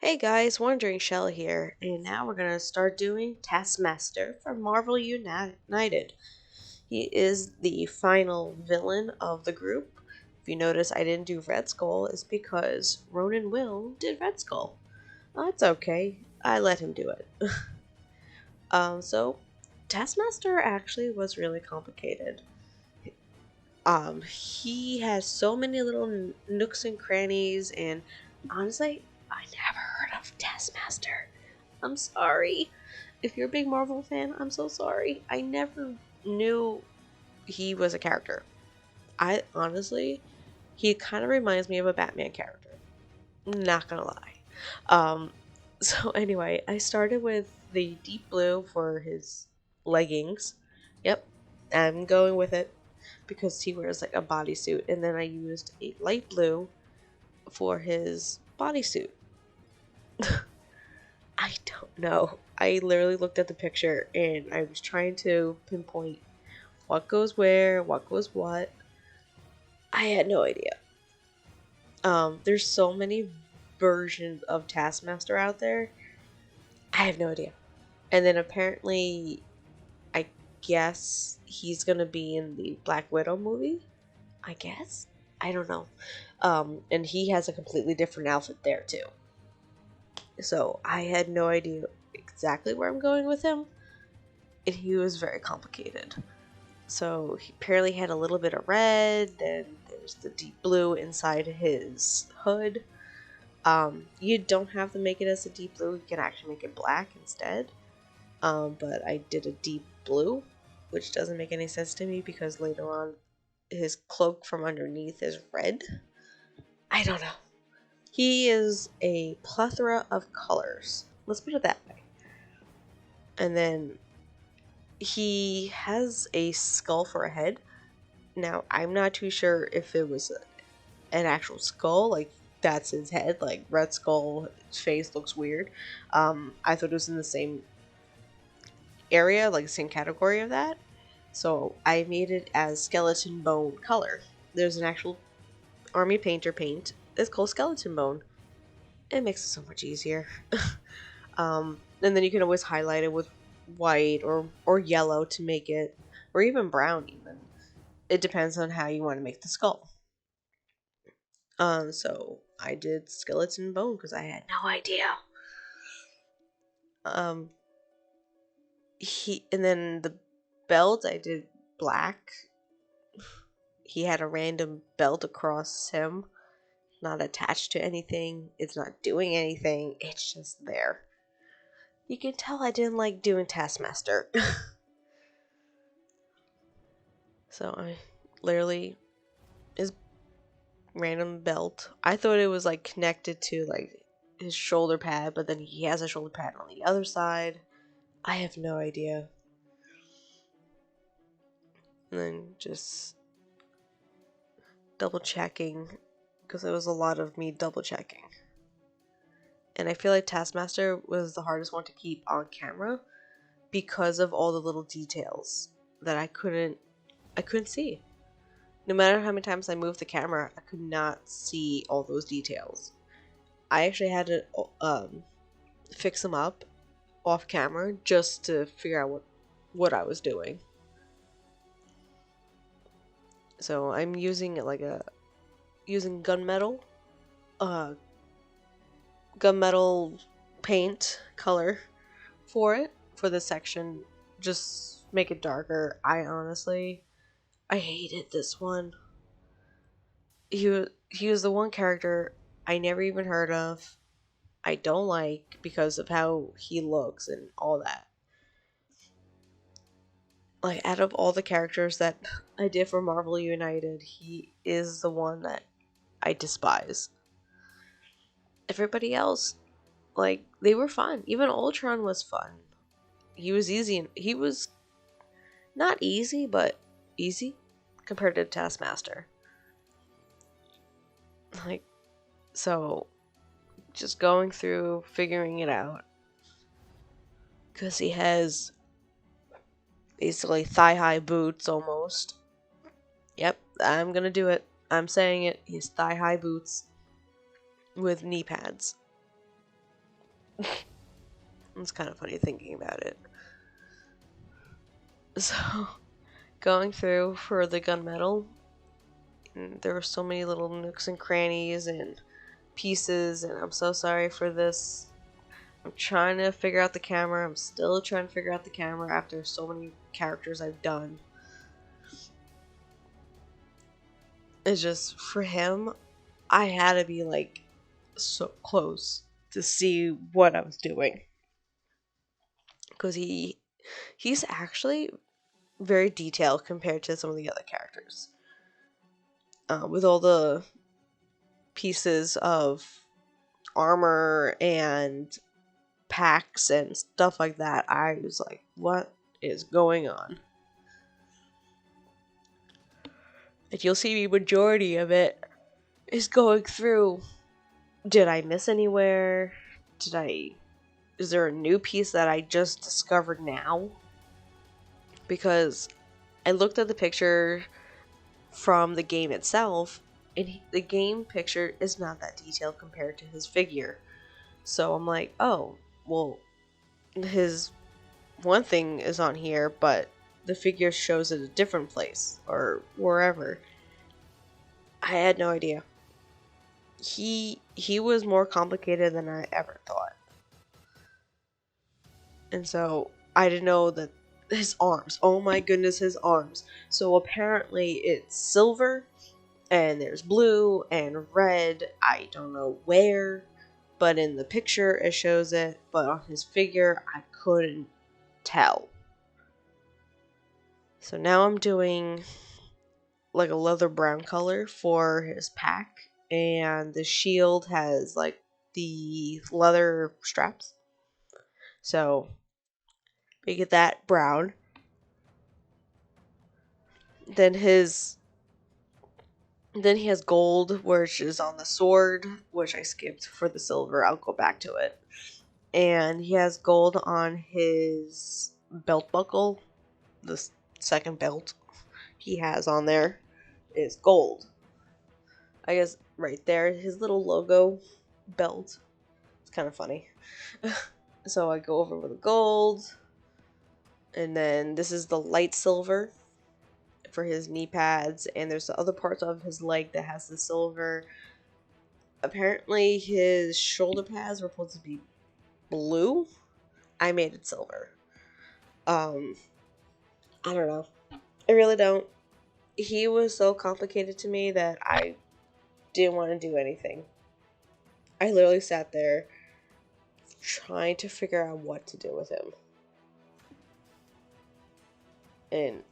Hey guys, Wandering Shell here, and now we're gonna start doing Taskmaster from Marvel United. He is the final villain of the group. If you notice I didn't do Red Skull, it's because Ronan Will did Red Skull. That's okay, I let him do it. So Taskmaster actually was really complicated. He has so many little nooks and crannies, and honestly, I never heard of Taskmaster. I'm sorry. If you're a big Marvel fan, I'm so sorry. I never knew he was a character. I honestly, he kind of reminds me of a Batman character. Not gonna lie. Um, so anyway, I started with the deep blue for his leggings. Yep, I'm going with it because he wears like a bodysuit, and then I used a light blue for his bodysuit. I don't know. I literally looked at the picture and I was trying to pinpoint what goes where, what goes what. I had no idea. There's so many versions of Taskmaster out there. I have no idea. And then apparently, I guess he's gonna be in the Black Widow movie. I guess. I don't know. And he has a completely different outfit there too. So I had no idea exactly where I'm going with him. And he was very complicated. So he apparently had a little bit of red, then there's the deep blue inside his hood. You don't have to make it as a deep blue, you can actually make it black instead. But I did a deep blue, which doesn't make any sense to me because later on his cloak from underneath is red. I don't know. He is a plethora of colors. Let's put it that way. And then he has a skull for a head. Now, I'm not too sure if it was an actual skull, like that's his head, like Red Skull, his face looks weird. I thought it was in the same area, like the same category of that. So I made it as skeleton bone color. There's an actual army painter paint. It's called skeleton bone. It makes it so much easier. And then you can always highlight it with white or yellow to make it, or even brown even. It depends on how you want to make the skull. So I did skeleton bone because I had no idea. Um, and then the belt I did black. He had a random belt across him, not attached to anything. It's not doing anything. It's just there. You can tell I didn't like doing Taskmaster. So I literally his random belt. I thought it was like connected to like his shoulder pad, but then he has a shoulder pad on the other side. I have no idea. And then just double checking because it was a lot of me double checking. And I feel like Taskmaster was the hardest one to keep on camera because of all the little details that I couldn't see. No matter how many times I moved the camera, I could not see all those details. I actually had to fix them up off camera just to figure out what I was doing. So I'm using gunmetal gunmetal paint color for it for this section. Just make it darker. I hated this one. He was the one character I never even heard of. I don't like because of how he looks and all that. Like, out of all the characters that I did for Marvel United, he is the one that I despise. Everybody else, like, they were fun. Even Ultron was fun. He was easy. He was not easy, but easy compared to Taskmaster. Like, so just going through, figuring it out. Because he has basically thigh-high boots almost. Yep, I'm gonna do it. I'm saying it. He has thigh-high boots with knee pads. It's kind of funny thinking about it. So, going through for the gunmetal, and there were so many little nooks and crannies and pieces, and I'm so sorry for this. I'm trying to figure out the camera. I'm still trying to figure out the camera after so many characters I've done. It's just, for him, I had to be like so close to see what I was doing. Because he's actually very detailed compared to some of the other characters. With all the pieces of armor and packs and stuff like that, I was like, what is going on? And you'll see the majority of it is going through, did I miss anywhere? Is there a new piece that I just discovered now? Because I looked at the picture from the game itself, and the game picture is not that detailed compared to his figure. So I'm like, oh, well, his one thing is on here, but the figure shows at a different place or wherever. I had no idea. He was more complicated than I ever thought. And so I didn't know that his arms. Oh my goodness, his arms. So apparently it's silver and there's blue and red. I don't know where, but in the picture it shows it, but on his figure I couldn't tell. So now I'm doing like a leather brown color for his pack, and the shield has like the leather straps. So we get that brown. Then he has gold, which is on the sword, which I skipped for the silver. I'll go back to it. And he has gold on his belt buckle. The second belt he has on there is gold. I guess right there, his little logo belt. It's kind of funny. So I go over with the gold. And then this is the light silver for his knee pads. And there's the other parts of his leg that has the silver. Apparently his shoulder pads were supposed to be blue. I made it silver. I don't know. I really don't. He was so complicated to me that I didn't want to do anything. I literally sat there trying to figure out what to do with him. And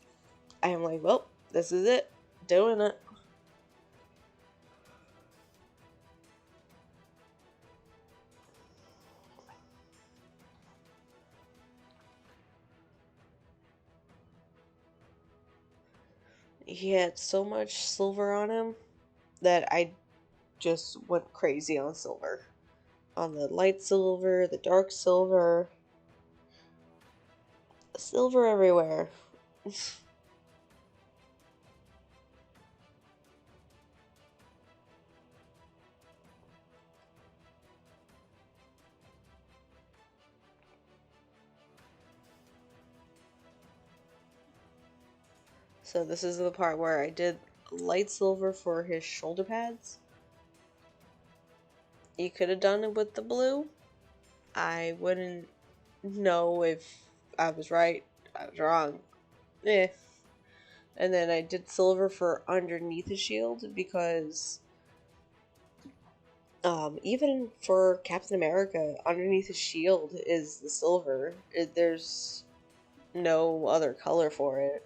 I'm like, well, this is it. Doing it. He had so much silver on him that I just went crazy on silver. On the light silver, the dark silver, silver everywhere. So this is the part where I did light silver for his shoulder pads. You could have done it with the blue. I wouldn't know if I was right, I was wrong. Eh. And then I did silver for underneath the shield because even for Captain America, underneath his shield is the silver. There's no other color for it.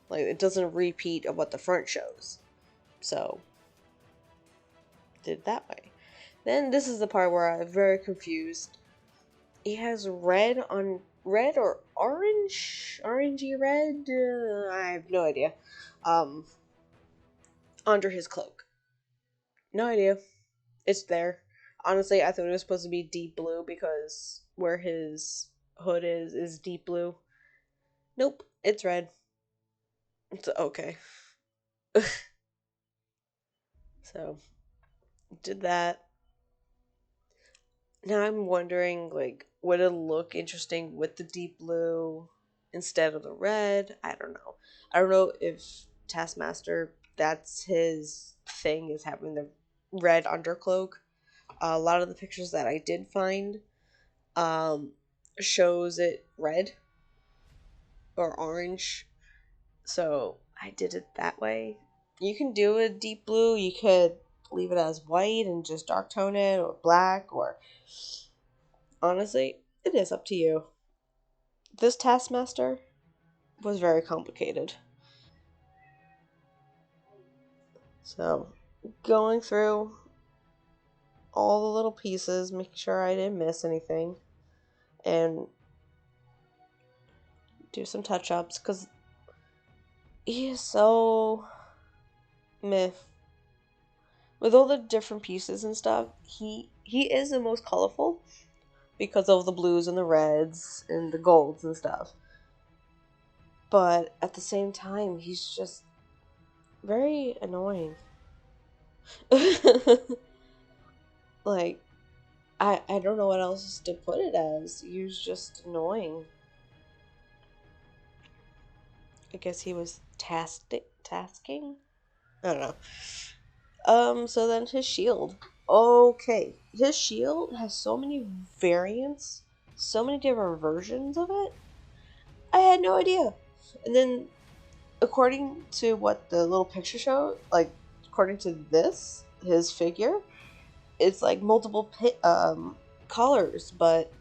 Like, it doesn't repeat of what the front shows. So, did it that way. Then this is the part where I'm very confused. He has red or orangey red. I have no idea. Um, under his cloak. No idea. It's there. Honestly, I thought it was supposed to be deep blue because where his hood is deep blue. Nope, it's red. It's okay. So, did that. Now I'm wondering, like, would it look interesting with the deep blue instead of the red? I don't know. I don't know if Taskmaster, that's his thing, is having the red undercloak. A lot of the pictures that I did find um, shows it red or orange. So I did it that way. You can do a deep blue. You could leave it as white and just dark tone it, or black, or honestly, it is up to you. This Taskmaster was very complicated. So going through all the little pieces, making sure I didn't miss anything, and do some touch ups because he is so meh. With all the different pieces and stuff, he is the most colorful because of the blues and the reds and the golds and stuff. But at the same time, he's just very annoying. Like, I don't know what else to put it as. He was just annoying. I guess he was tasking? I don't know. So then his shield. Okay. His shield has so many variants, so many different versions of it. I had no idea. And then, according to what the little picture showed, like, according to this, his figure, it's like multiple colors, but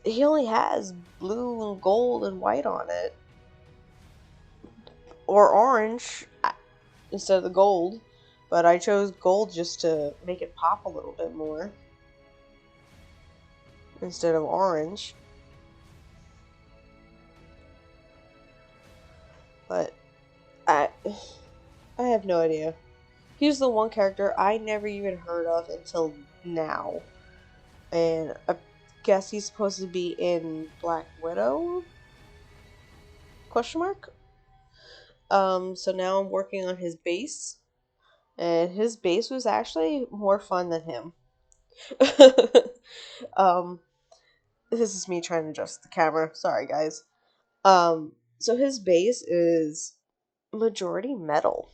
he only has blue and gold and white on it. Or orange instead of the gold. But I chose gold just to make it pop a little bit more instead of orange. But I I have no idea. He's the one character I never even heard of until now. And I guess he's supposed to be in Black Widow? Question mark? So now I'm working on his base. And his base was actually more fun than him. um, this is me trying to adjust the camera. Sorry, guys. So his base is majority metal.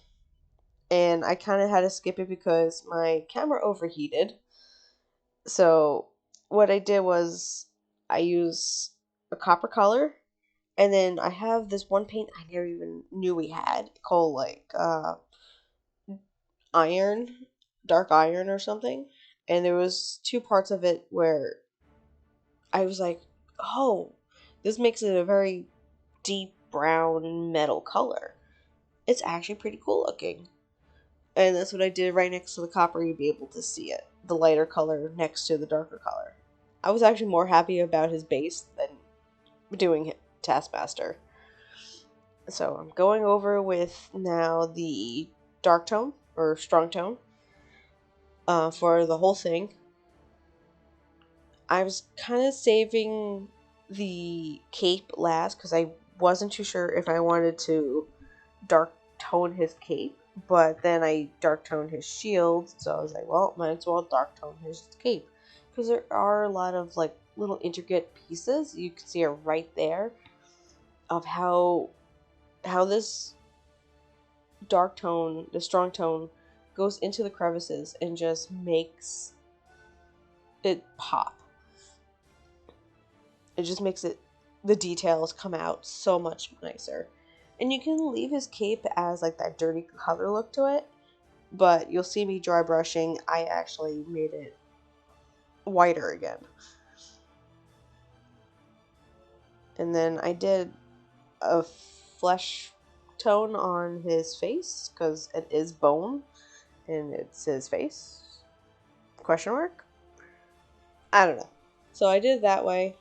And I kind of had to skip it because my camera overheated. So what I did was I use a copper color, and then I have this one paint I never even knew we had called like iron, dark iron or something. And there was two parts of it where I was like, oh, this makes it a very deep brown metal color. It's actually pretty cool looking. And that's what I did right next to the copper. You'd be able to see it. The lighter color next to the darker color. I was actually more happy about his base than doing Taskmaster. So I'm going over with now the dark tone or strong tone for the whole thing. I was kind of saving the cape last because I wasn't too sure if I wanted to dark tone his cape, but then I dark toned his shield, so I was like, well, might as well dark tone his cape because there are a lot of like little intricate pieces. You can see it right there of how this dark tone, the strong tone, goes into the crevices and just makes it pop. It just makes it, the details come out so much nicer. And you can leave his cape as like that dirty color look to it, but you'll see me dry brushing. I actually made it whiter again. And then I did a flesh tone on his face because it is bone and it's his face. Question mark? I don't know. So I did it that way.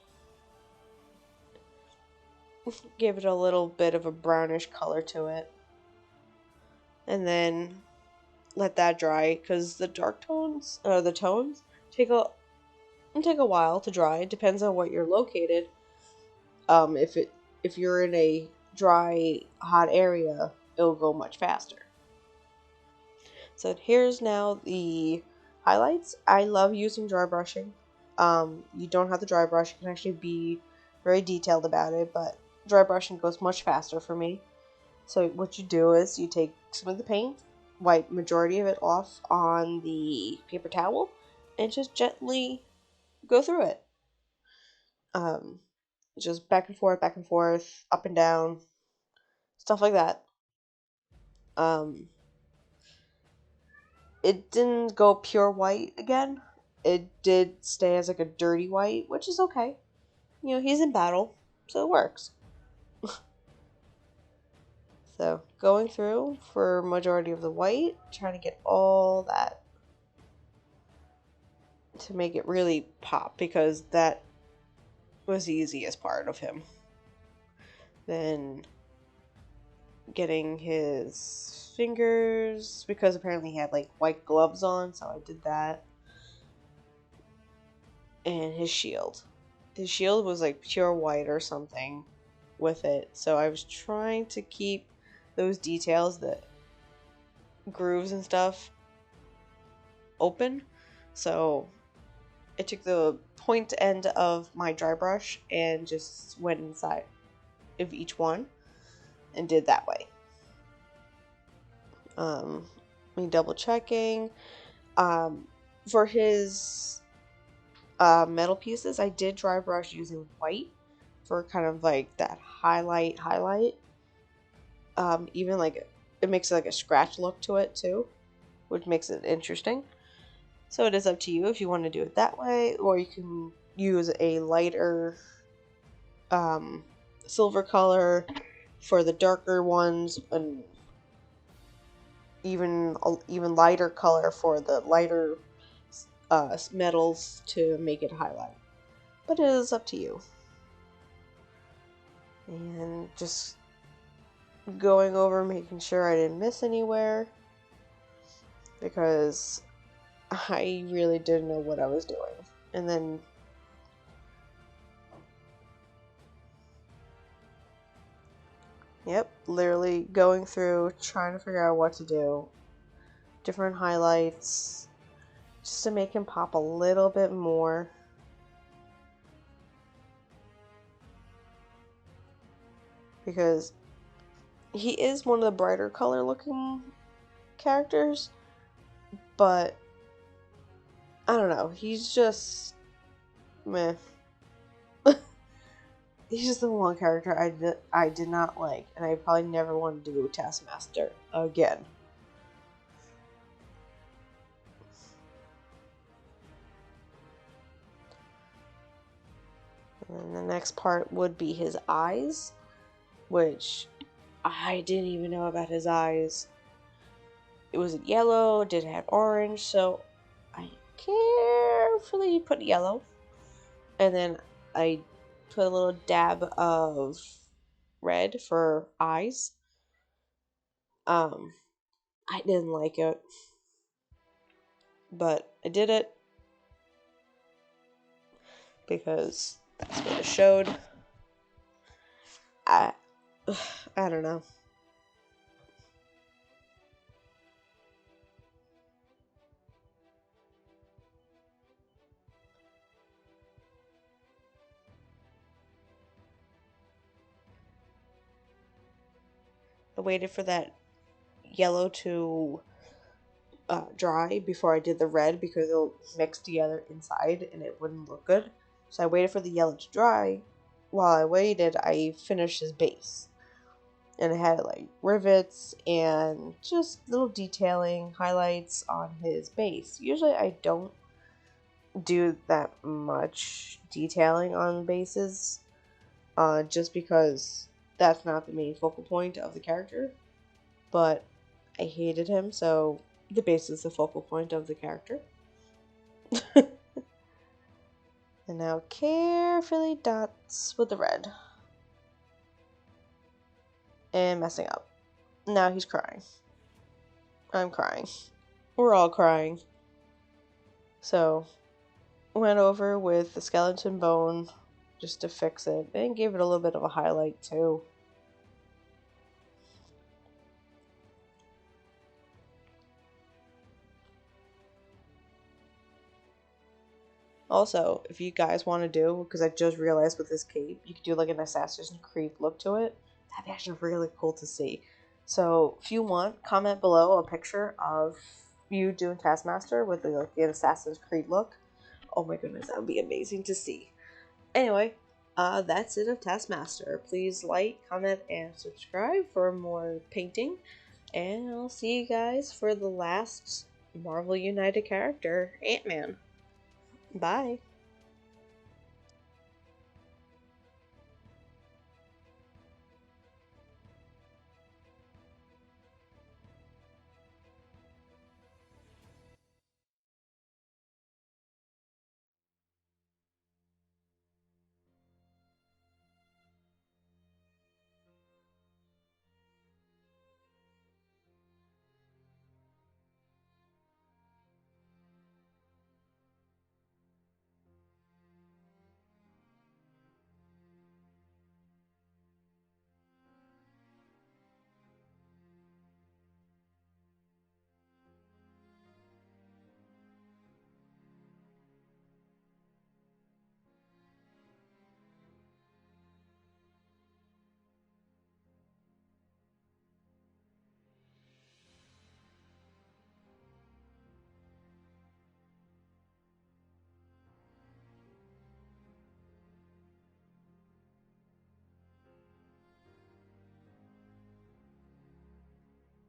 Gave it a little bit of a brownish color to it. And then let that dry because the dark tones, the tones, take a while to dry. It depends on what you're located. If you're in a dry, hot area, it'll go much faster. So here's now the highlights. I love using dry brushing. You don't have the dry brush. You can actually be very detailed about it, but dry brushing goes much faster for me. So what you do is you take some of the paint, wipe majority of it off on the paper towel, and just gently go through it. Um, just back and forth, up and down, stuff like that. Um, it didn't go pure white again. It did stay as like a dirty white, which is okay. You know, he's in battle, so it works. So going through for majority of the white, trying to get all that to make it really pop, because that was the easiest part of him. Then getting his fingers, because apparently he had like white gloves on, so I did that. And his shield. His shield was like pure white or something with it, so I was trying to keep those details, the grooves and stuff, open. So I took the point end of my dry brush and just went inside of each one and did that way. Me double checking. For his metal pieces, I did dry brush using white for kind of like that highlight. Even like it makes like a scratch look to it too, which makes it interesting. So it is up to you if you want to do it that way, or you can use a lighter silver color for the darker ones, and even lighter color for the lighter metals to make it highlight. But it is up to you. And just going over, making sure I didn't miss anywhere, because I really didn't know what I was doing. And then yep, literally going through, trying to figure out what to do. Different highlights, just to make him pop a little bit more. Because he is one of the brighter color looking characters, but I don't know, he's just meh. He's just the one character I did not like, and I probably never want to do Taskmaster again. And the next part would be his eyes, which I didn't even know about his eyes. It was yellow, did it have orange, so I carefully put yellow. And then I put a little dab of red for eyes. I didn't like it, but I did it because that's what it showed. I don't know. I waited for that yellow to dry before I did the red, because it'll mix together inside and it wouldn't look good. So I waited for the yellow to dry. While I waited, I finished his base. And it had like rivets and just little detailing highlights on his base. Usually I don't do that much detailing on bases, just because that's not the main focal point of the character. But I hated him, so the base is the focal point of the character. And now carefully dots with the red. And messing up. Now he's crying. I'm crying. We're all crying. So, went over with the skeleton bone just to fix it, and gave it a little bit of a highlight too. Also, if you guys want to do, because I just realized with this cape, you could do like an Assassin's Creed look to it. That'd be actually really cool to see. So if you want, comment below a picture of you doing Taskmaster with like the Assassin's Creed look. Oh my goodness, that would be amazing to see. Anyway, that's it of Taskmaster. Please like, comment, and subscribe for more painting. And I'll see you guys for the last Marvel United character, Ant-Man. Bye.